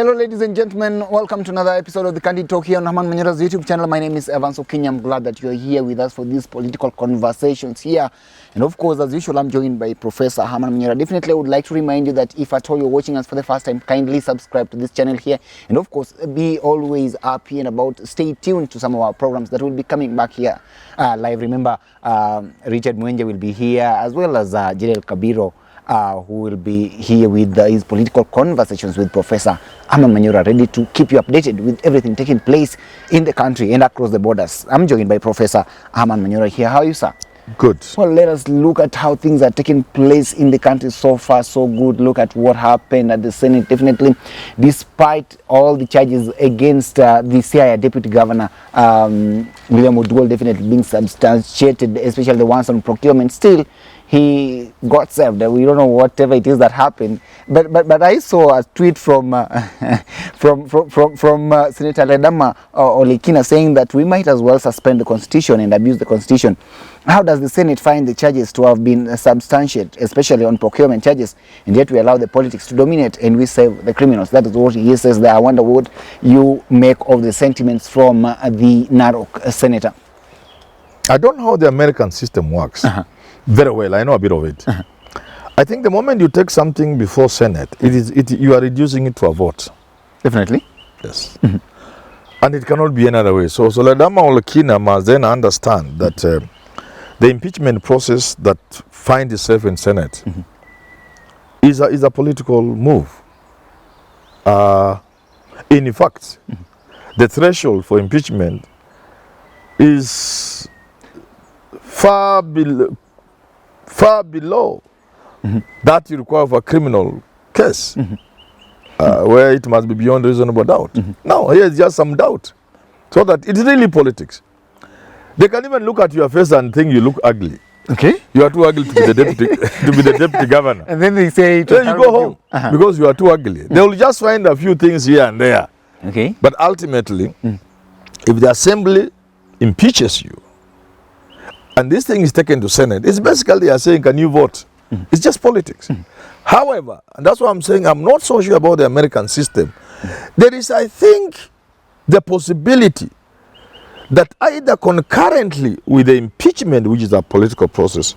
Hello ladies and gentlemen, welcome to another episode of the Candid Talk here on Herman Manyora's YouTube channel. My name is Evans Okinya. I'm glad that you're here with us for these political conversations here. And of course, as usual, I'm joined by Professor Herman Manyora. Definitely, I would like to remind you that if at all you're watching us for the first time, kindly subscribe to this channel here. And of course, be always happy and about, stay tuned to some of our programs that will be coming back here live. Remember, Richard Mwenje will be here, as well as Jirel Kabiro, who will be here with his political conversations with Professor Herman Manyora, ready to keep you updated with everything taking place in the country and across the borders. I'm joined by Professor Herman Manyora here. How are you, sir? Good. Well, let us look at how things are taking place in the country. So far, so good. Look at what happened at the Senate. Definitely, despite all the charges against the CIA Deputy Governor, William Odwal, definitely being substantiated, especially the ones on procurement, still he got served. We don't know whatever it is that happened, but I saw a tweet from Senator Ledama Olekina saying that we might as well suspend the constitution and abuse the constitution. How does the Senate find the charges to have been substantiated, especially on procurement charges, and yet we allow the politics to dominate and we save the criminals? That is what he says there. I wonder what you make of the sentiments from the Narok senator. I don't know how the American system works. Very well, I know a bit of it. I think the moment you take something before Senate, you are reducing it to a vote. Definitely. Yes. And it cannot be another way. So Ledama Olekina must then understand that the impeachment process that finds itself in Senate is a political move. In fact, the threshold for impeachment is far below that you require for a criminal case, where it must be beyond reasonable doubt. Now, here's just some doubt, so that it's really politics. They can even look at your face and think you look ugly. Okay. You are too ugly to be the deputy, to be the deputy governor. And then they say, then you go home because you are too ugly. They will just find a few things here and there. Okay. But ultimately, if the assembly impeaches you, and this thing is taken to Senate, it's basically they are saying, can you vote? It's just politics. However, and that's why I'm saying I'm not so sure about the American system. There is, I think, the possibility that either concurrently with the impeachment, which is a political process,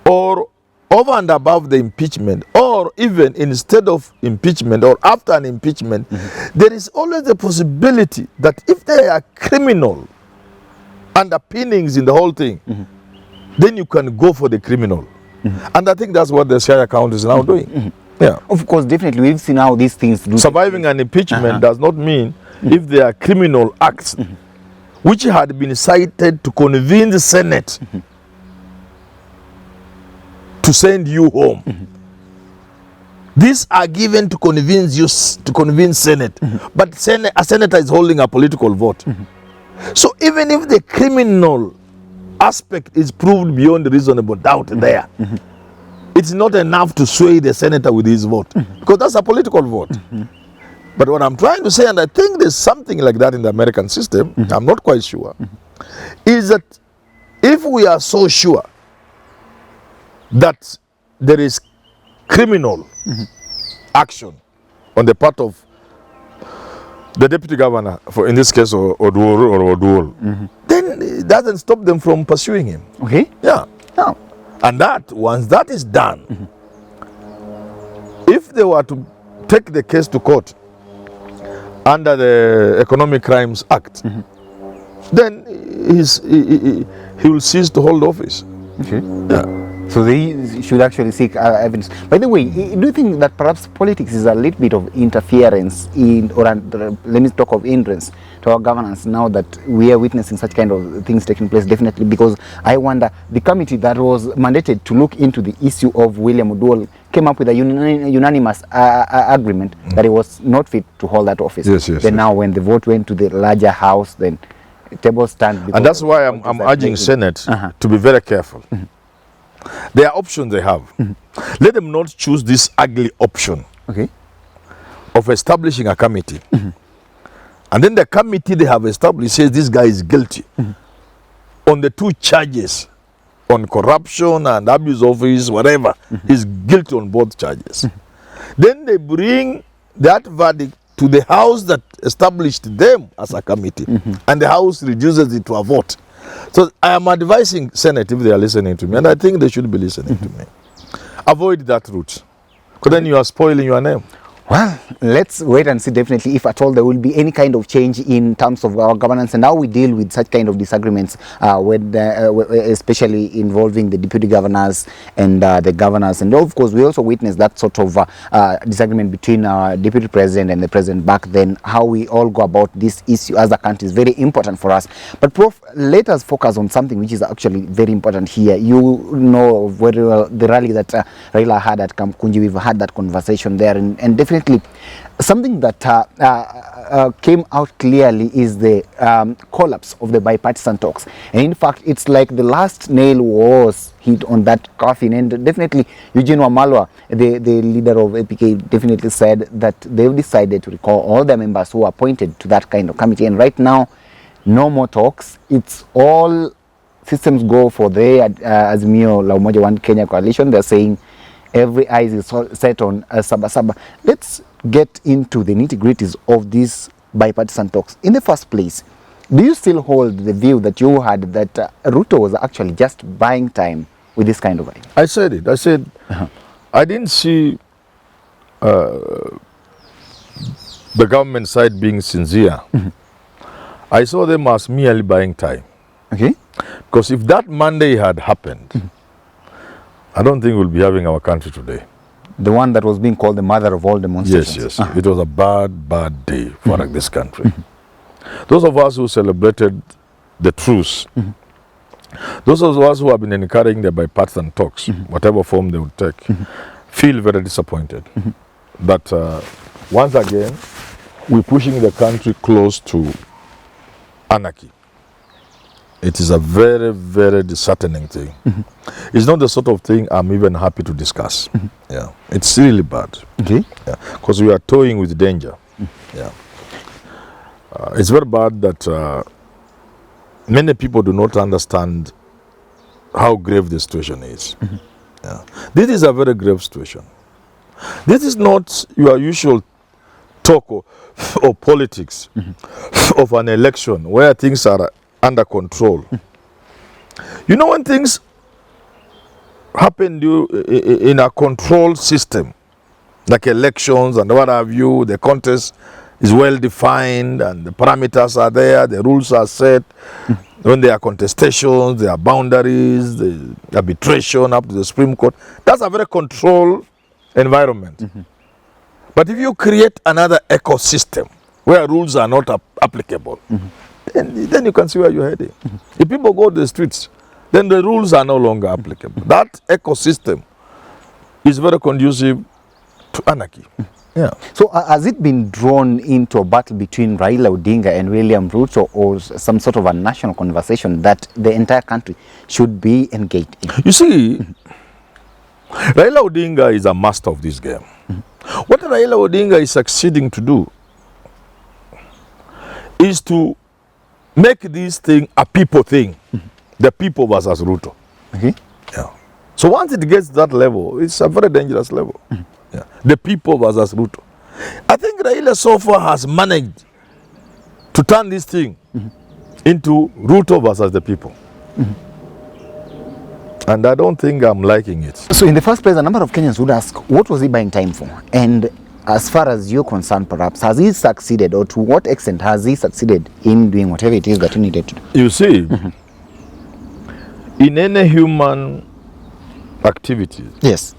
or over and above the impeachment, or even instead of impeachment or after an impeachment, there is always the possibility that if there are criminal underpinnings in the whole thing, then you can go for the criminal. And I think that's what the share account is now doing. Yeah. Of course, definitely, we've seen how these things do. Surviving an impeachment does not mean if there are criminal acts which had been cited to convince the Senate to send you home. These are given to convince you, to convince Senate, but a senator is holding a political vote. So even if the criminal aspect is proved beyond reasonable doubt there, it's not enough to sway the senator with his vote, because that's a political vote. But what I'm trying to say, and I think there's something like that in the American system, I'm not quite sure, is that if we are so sure that there is criminal action on the part of the deputy governor, for in this case Odwal, then it doesn't stop them from pursuing him. Okay. Yeah. Oh. And that, once that is done, if they were to take the case to court under the Economic Crimes Act, then he will cease to hold office. Okay. Yeah. So they should actually seek evidence. By the way, do you think that perhaps politics is a little bit of interference in, or let me talk of hindrance to our governance now that we are witnessing such kind of things taking place? Definitely, because I wonder, the committee that was mandated to look into the issue of William Odwal came up with a unanimous agreement that he was not fit to hold that office. Then now when the vote went to the larger house, then tables stand. And that's why I'm urging Senate to be very careful. There are options they have. Let them not choose this ugly option of establishing a committee. And then the committee they have established says this guy is guilty on the two charges, on corruption and abuse of office, whatever. He's guilty on both charges. Then they bring that verdict to the house that established them as a committee, and the house reduces it to a vote. So I am advising Senate, if they are listening to me, and I think they should be listening to me, avoid that route, because then you are spoiling your name. Well, let's wait and see definitely if at all there will be any kind of change in terms of our governance and how we deal with such kind of disagreements, especially involving the deputy governors and the governors. And of course, we also witnessed that sort of disagreement between our deputy president and the president back then. How we all go about this issue as a country is very important for us. But Prof, let us focus on something which is actually very important here. You know very well the rally that Raila had at Kamkunji. We've had that conversation there, and definitely something that came out clearly is the collapse of the bipartisan talks. And in fact, it's like the last nail was hit on that coffin. And definitely, Eugene Wamalwa, the leader of APK, definitely said that they've decided to recall all the members who were appointed to that kind of committee. And right now, no more talks. It's all systems go for the Azimio La Umoja One Kenya coalition. They're saying every eyes is set on Sabasaba. Let's get into the nitty-gritties of these bipartisan talks. In the first place, do you still hold the view that you had that Ruto was actually just buying time with this kind of idea? I said it. I said, I didn't see the government side being sincere. I saw them as merely buying time. Okay. Because if that Monday had happened, I don't think we'll be having our country today. The one that was being called the mother of all demonstrations. Yes, yes. It was a bad day for this country. Those of us who celebrated the truce, those of us who have been encouraging the bipartisan talks, whatever form they would take, feel very disappointed that once again we're pushing the country close to anarchy. It is a very, very disheartening thing. It's not the sort of thing I'm even happy to discuss. Yeah, it's really bad. Okay. Yeah, because we are toying with danger. Yeah, it's very bad that many people do not understand how grave the situation is. Yeah, this is a very grave situation. This is not your usual talk or politics of an election where things are under control. You know, when things happen in a controlled system, like elections and what have you, the contest is well defined and the parameters are there, the rules are set. When there are contestations, there are boundaries, the arbitration up to the Supreme Court. That's a very controlled environment. But if you create another ecosystem where rules are not applicable, then you can see where you're heading. If people go to the streets, then the rules are no longer applicable. That ecosystem is very conducive to anarchy. Yeah. So has it been drawn into a battle between Raila Odinga and William Ruto, or some sort of a national conversation that the entire country should be engaged in? You see, Raila Odinga is a master of this game. What Raila Odinga is succeeding to do is to make this thing a people thing. The people versus Ruto. Okay. Yeah. So once it gets to that level, it's a very dangerous level. Yeah. The people versus Ruto. I think Raila so far has managed to turn this thing into Ruto versus the people. And I don't think I'm liking it. So in the first place, a number of Kenyans would ask, what was he buying time for? And as far as you're concerned, perhaps, has he succeeded, or to what extent has he succeeded in doing whatever it is that he needed to do? You see, in any human activity, yes,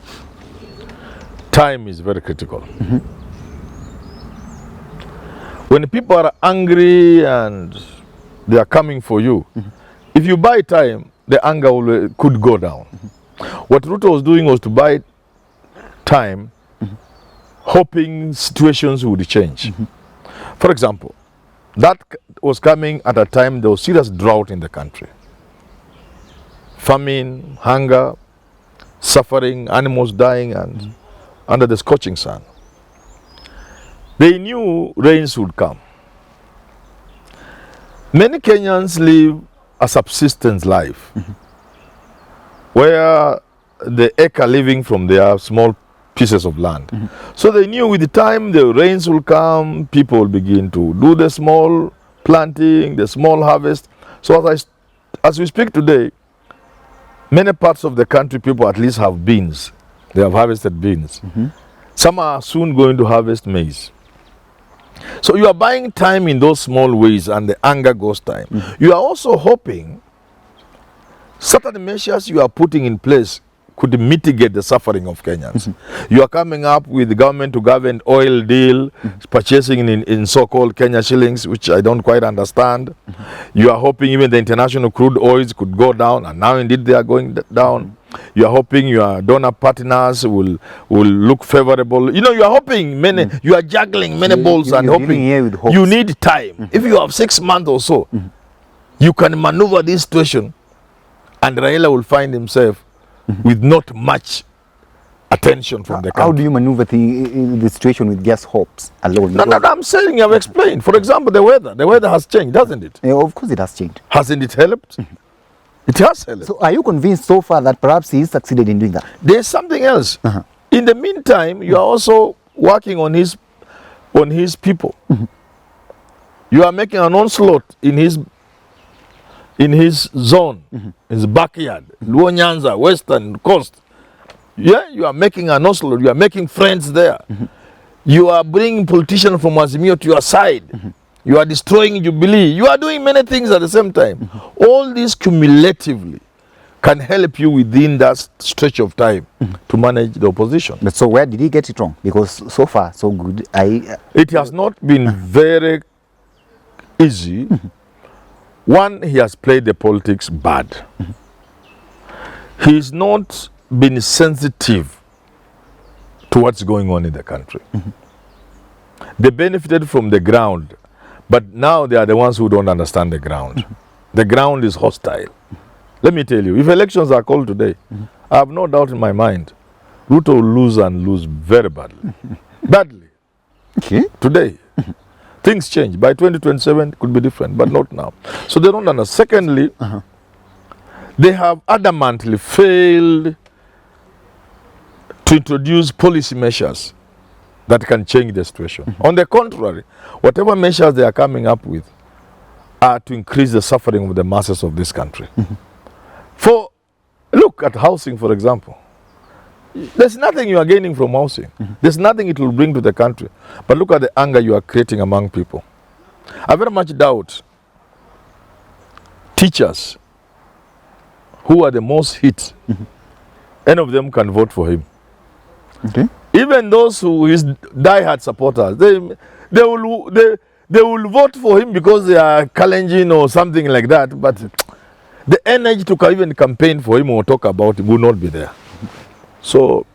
time is very critical. When people are angry and they are coming for you, if you buy time, the anger could go down. What Ruto was doing was to buy time, hoping situations would change. For example, that was coming at a time there was serious drought in the country. Famine, hunger, suffering, animals dying, and under the scorching sun. They knew rains would come. Many Kenyans live a subsistence life where the acre living from their small pieces of land. So they knew with the time the rains will come, people will begin to do the small planting, the small harvest. So as we speak today, many parts of the country, people at least have beans. They have harvested beans. Some are soon going to harvest maize. So you are buying time in those small ways, and the anger goes time. You are also hoping certain measures you are putting in place could mitigate the suffering of Kenyans. You are coming up with government to government oil deal, purchasing in so-called Kenya shillings, which I don't quite understand. You are hoping even the international crude oils could go down, and now indeed they are going down. You are hoping your donor partners will look favorable. You know, you are hoping many, you are juggling many balls and hoping you need time. If you have 6 months or so, you can maneuver this situation, and Raila will find himself with not much attention from the country. How do you maneuver the situation with just hopes alone? No, I'm saying, you have explained. For example, the weather has changed, doesn't it? Yeah, of course it has changed. Hasn't it helped? It has helped. So are you convinced so far that perhaps he succeeded in doing that? There's something else. In the meantime, you are also working on his people. You are making an onslaught in his zone, his backyard, Luo Nyanza, Western Coast. Yeah, you are making an onslaught. You are making friends there. You are bringing politicians from Azimio to your side. You are destroying Jubilee. You are doing many things at the same time. All this cumulatively can help you within that stretch of time to manage the opposition. But so where did he get it wrong? Because so far, so good. It has not been very easy. One, he has played the politics bad. He's not been sensitive to what's going on in the country. They benefited from the ground, but now they are the ones who don't understand the ground. The ground is hostile. Let me tell you, if elections are called today, I have no doubt in my mind, Ruto will lose and lose very badly. Badly. Okay. Today. Things change. By 2027, it could be different, but not now. So they don't understand. Secondly, they have adamantly failed to introduce policy measures that can change the situation. On the contrary, whatever measures they are coming up with are to increase the suffering of the masses of this country. Look at housing, for example. There's nothing you are gaining from housing. There's nothing it will bring to the country. But look at the anger you are creating among people. I very much doubt teachers who are the most hit, any of them can vote for him. Okay. Even those who his diehard supporters, they will vote for him because they are challenging or something like that. But the energy to even campaign for him or talk about him will not be there. So,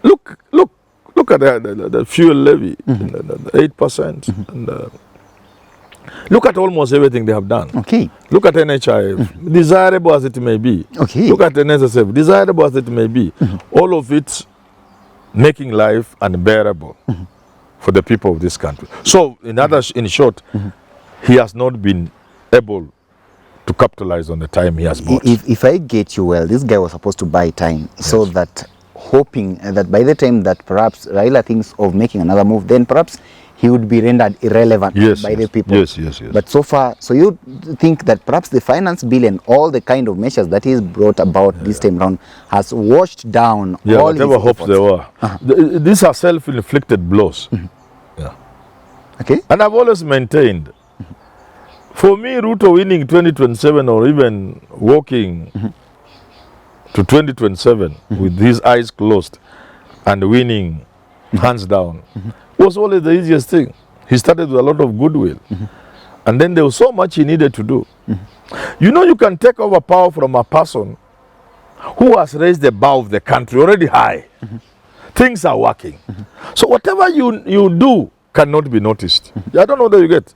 look at the fuel levy, the 8%. And, look at almost everything they have done. Okay. Look at NHIF, desirable as it may be. Okay. Look at the NSSF, desirable as it may be. All of it making life unbearable for the people of this country. So, in short, he has not been able to capitalize on the time he has bought. If I get you well, this guy was supposed to buy time so that hoping that by the time that perhaps Raila thinks of making another move, then perhaps he would be rendered irrelevant by the people. Yes. But so far, so you think that perhaps the finance bill and all the kind of measures that he's brought about this time round has washed down all whatever his hopes efforts. there were. These are self-inflicted blows. Yeah. Okay. And I've always maintained, for me, Ruto winning 2027 or even walking to 2027 with his eyes closed and winning hands down was always the easiest thing. He started with a lot of goodwill. And then there was so much he needed to do. You know, you can take over power from a person who has raised the bar of the country already high. Things are working. So whatever you do cannot be noticed. I don't know whether you get.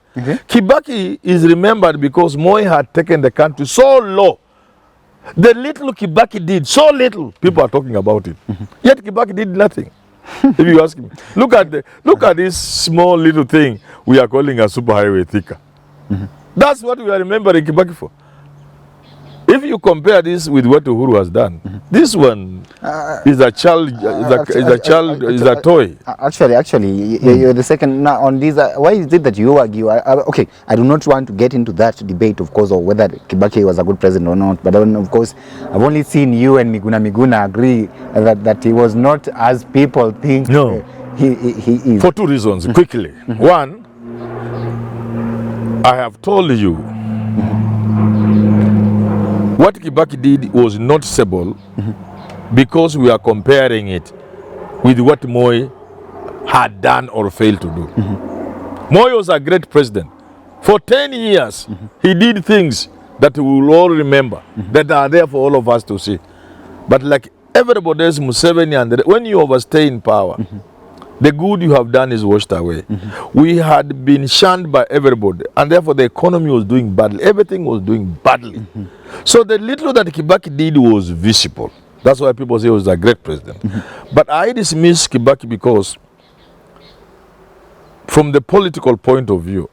Kibaki is remembered because Moi had taken the country so low. The little Kibaki did, so little, people are talking about it. Yet Kibaki did nothing. If you ask me, look at this small little thing we are calling a superhighway Thika. That's what we are remembering Kibaki for. If you compare this with what Uhuru has done, this one is a child, is a toy. Actually, you're the second now on this. Why is it that you argue? Okay, I do not want to get into that debate, of course, of whether Kibaki was a good president or not. But of course, I've only seen you and Miguna agree that he was not as people think. No. He is. For two reasons, quickly. One, I have told you, what Kibaki did was noticeable because we are comparing it with what Moi had done or failed to do. Moi was a great president. For 10 years, he did things that we will all remember, that are there for all of us to see. But like everybody else, Museveni, and when you overstay in power, the good you have done is washed away. We had been shunned by everybody, and therefore the economy was doing badly. Everything was doing badly. So the little that Kibaki did was visible. That's why people say he was a great president. But I dismiss Kibaki because, from the political point of view,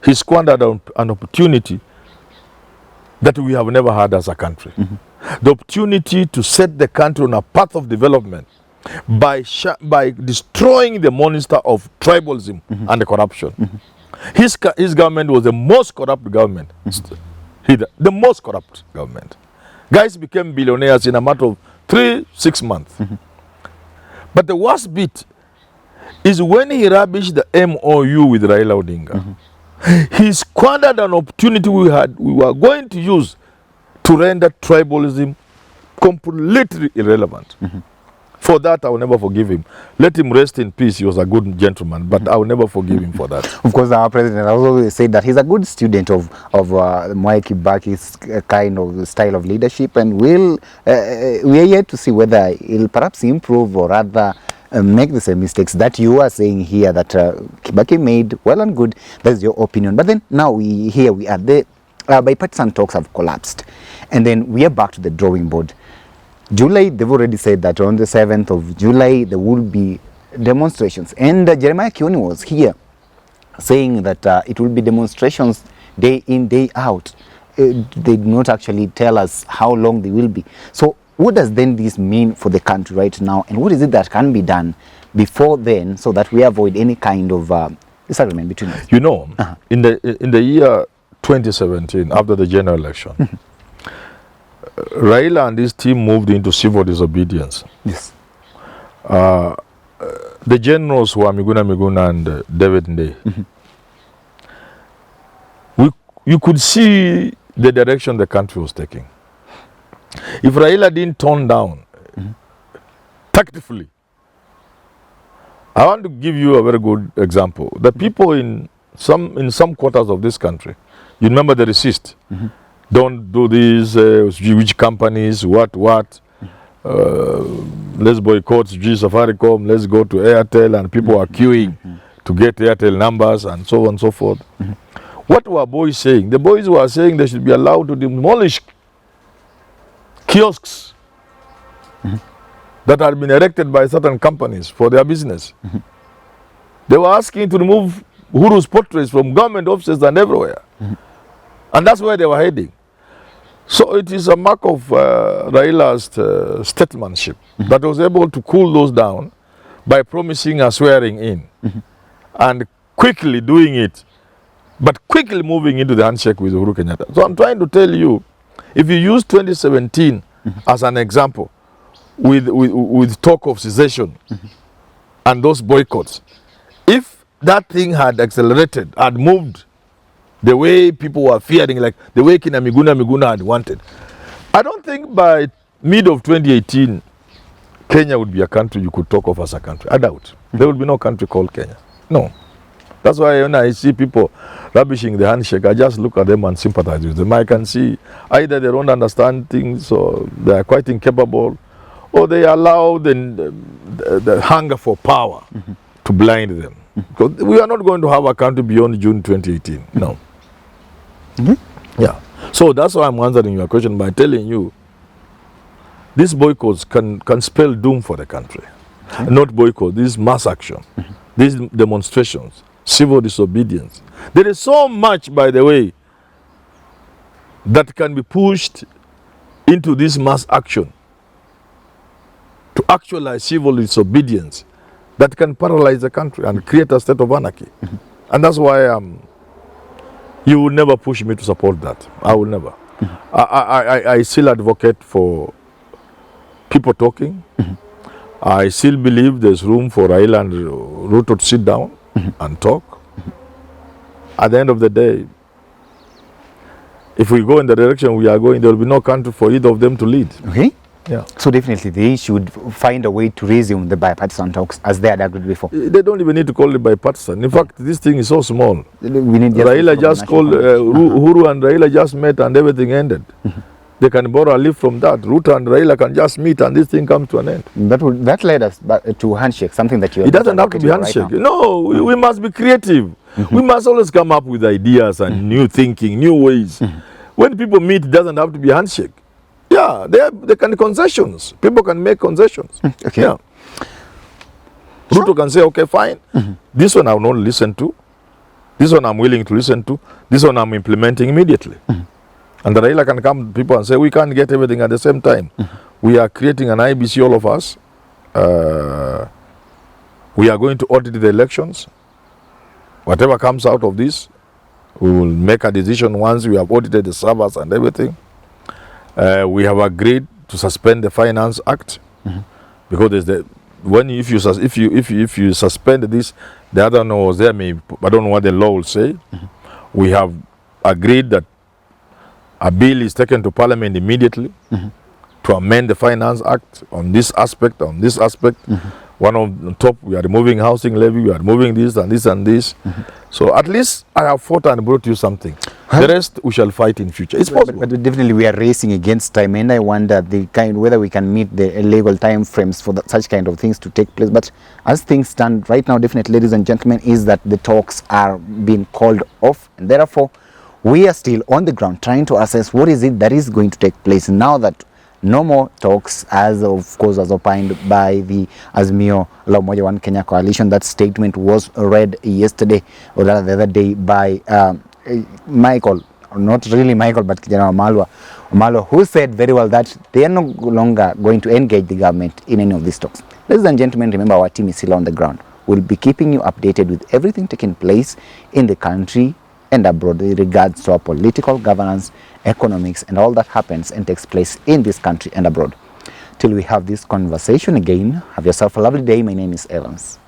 he squandered an opportunity that we have never had as a country. The opportunity to set the country on a path of development by destroying the monster of tribalism and corruption. His government was the most corrupt government. The most corrupt government. Guys became billionaires in a matter of 3-6 months. But the worst bit is when he rubbished the MOU with Raila Odinga. He squandered an opportunity we were going to use to render tribalism completely irrelevant. For that, I will never forgive him. Let him rest in peace. He was a good gentleman, but I will never forgive him for that. Of course, our president has always said that he's a good student of Mwai Kibaki's kind of style of leadership, and we are yet to see whether he'll perhaps improve or rather make the same mistakes that you are saying here that Kibaki made. Well and good, that's your opinion. But then now we are the bipartisan talks have collapsed, and then we are back to the drawing board. July, they've already said that on the 7th of July there will be demonstrations, and Jeremiah Kioni was here saying that it will be demonstrations day in, day out. They did not actually tell us how long they will be. So what does then this mean for the country right now, and what is it that can be done before then so that we avoid any kind of disagreement between us? You know, in the year 2017, after the general election, Raila and his team moved into civil disobedience. Yes. The generals were Miguna and David Ndei. You could see the direction the country was taking. If Raila didn't tone down tactfully, I want to give you a very good example. The people in some quarters of this country, you remember the resist. Don't do this, which companies, what, let's boycott G Safaricom, let's go to Airtel, and people are queuing to get Airtel numbers and so on and so forth. What were boys saying? The boys were saying they should be allowed to demolish kiosks that had been erected by certain companies for their business. They were asking to remove Uhuru's portraits from government offices and everywhere. And that's where they were heading. So it is a mark of Raila's statesmanship that was able to cool those down by promising a swearing in and quickly doing it, but quickly moving into the handshake with Uhuru Kenyatta. So I'm trying to tell you, if you use 2017 as an example with talk of secession and those boycotts, if that thing had accelerated, had moved the way people were fearing, like the way Kina Miguna had wanted, I don't think by mid of 2018, Kenya would be a country you could talk of as a country. I doubt. There will be no country called Kenya. No. That's why when I see people rubbishing the handshake, I just look at them and sympathize with them. I can see either they don't understand things, or they are quite incapable, or they allow the hunger for power to blind them. Because we are not going to have a country beyond June 2018. No. Yeah. So that's why I'm answering your question by telling you these boycotts can spell doom for the country. Not boycott, this mass action, these demonstrations, civil disobedience. There is so much, by the way, that can be pushed into this mass action to actualize civil disobedience that can paralyze the country and create a state of anarchy. And that's why you will never push me to support that. I will never. I still advocate for people talking. I still believe there's room for Raila and Ruto to sit down and talk. At the end of the day, if we go in the direction we are going, there will be no country for either of them to lead. Okay. Yeah. So definitely they should find a way to resume the bipartisan talks as they had agreed before. They don't even need to call it bipartisan. In fact, this thing is so small. We need Raila just called, Uhuru and Raila just met and everything ended. They can borrow a leaf from that. Ruto and Raila can just meet and this thing comes to an end. That led us to handshake, something that you. It doesn't have to be handshake. Right, no, we must be creative. We must always come up with ideas and new thinking, new ways. When people meet, it doesn't have to be handshake. Yeah, they can concessions. People can make concessions. Okay. Yeah. Ruto can say, okay, fine. This one I will not listen to. This one I'm willing to listen to. This one I'm implementing immediately. And the Raila can come to people and say, we can't get everything at the same time. We are creating an IBC, all of us. We are going to audit the elections. Whatever comes out of this, we will make a decision once we have audited the servers and everything. We have agreed to suspend the Finance Act because there's if you suspend this, the other one was there. I don't know what the law will say. We have agreed that a bill is taken to Parliament immediately to amend the Finance Act on this aspect, One of the top, we are removing housing levy, we are removing this and this and this. So at least I have fought and brought you something. The rest we shall fight in future. It's possible. But definitely we are racing against time, and I wonder whether we can meet the legal time frames for such kind of things to take place. But as things stand right now, definitely, ladies and gentlemen, is that the talks are being called off, and therefore we are still on the ground trying to assess what is it that is going to take place now that no more talks, as of course as opined by the Azimio La Umoja One Kenya coalition. That statement was read yesterday, or rather the other day, by Michael, not really Michael, but General Malwa, who said very well that they are no longer going to engage the government in any of these talks. Ladies and gentlemen, remember our team is still on the ground. We'll be keeping you updated with everything taking place in the country and abroad with regards to our political governance, economics, and all that happens and takes place in this country and abroad. Till we have this conversation again, have yourself a lovely day. My name is Evans.